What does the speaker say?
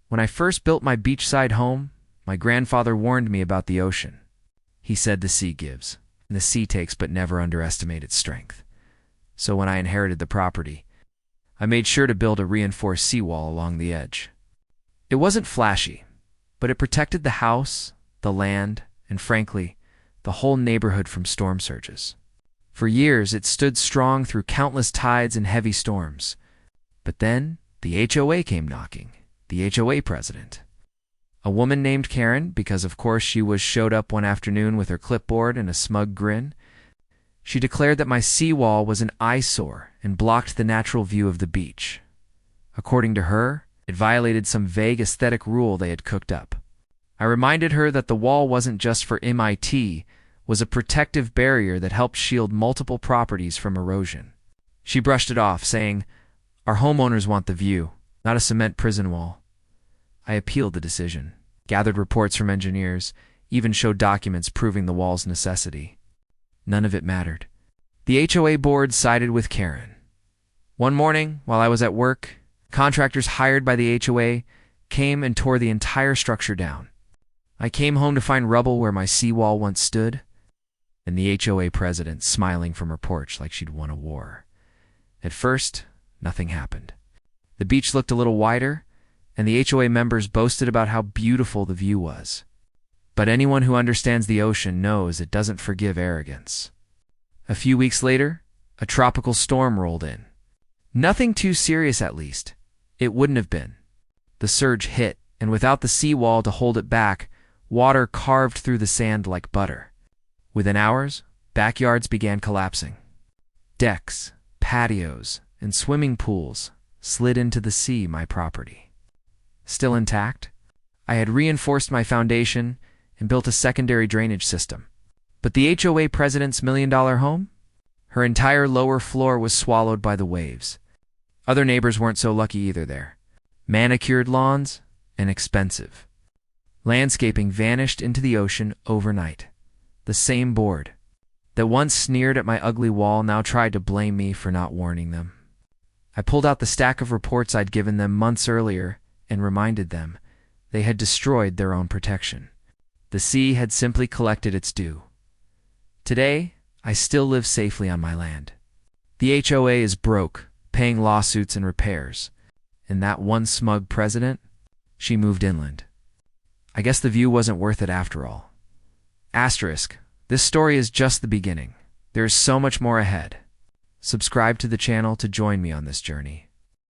When I first built my beachside home, my grandfather warned me about the ocean. He said the sea gives, and the sea takes, but never underestimate its strength. So when I inherited the property, I made sure to build a reinforced seawall along the edge. It wasn't flashy, but it protected the house, the land, and frankly, the whole neighborhood from storm surges. For years, it stood strong through countless tides and heavy storms. But then, the HOA came knocking, the HOA president. A woman named Karen, because of course she showed up one afternoon with her clipboard and a smug grin. She declared that my seawall was an eyesore and blocked the natural view of the beach. According to her, it violated some vague aesthetic rule they had cooked up. I reminded her that the wall wasn't just for MIT, was a protective barrier that helped shield multiple properties from erosion. She brushed it off, saying, "Our homeowners want the view, not a cement prison wall." I appealed the decision, gathered reports from engineers, even showed documents proving the wall's necessity. None of it mattered. The HOA board sided with Karen. One morning, while I was at work, contractors hired by the HOA came and tore the entire structure down. I came home to find rubble where my seawall once stood, and the HOA president smiling from her porch like she'd won a war. At first, nothing happened. The beach looked a little wider, and the HOA members boasted about how beautiful the view was. But anyone who understands the ocean knows it doesn't forgive arrogance. A few weeks later, a tropical storm rolled in. Nothing too serious, at least. It wouldn't have been. The surge hit, and without the seawall to hold it back, water carved through the sand like butter. Within hours, backyards began collapsing. Decks, patios, and swimming pools slid into the sea, my property. Still intact, I had reinforced my foundation and built a secondary drainage system. But the HOA president's million-dollar home? Her entire lower floor was swallowed by the waves. Other neighbors weren't so lucky either there. Manicured lawns and expensive. Landscaping vanished into the ocean overnight. The same board that once sneered at my ugly wall now tried to blame me for not warning them. I pulled out the stack of reports I'd given them months earlier and reminded them they had destroyed their own protection. The sea had simply collected its due. Today, I still live safely on my land. The HOA is broke, paying lawsuits and repairs. And that one smug president? She moved inland. I guess the view wasn't worth it after all. Asterisk, this story is just the beginning. There is so much more ahead. Subscribe to the channel to join me on this journey.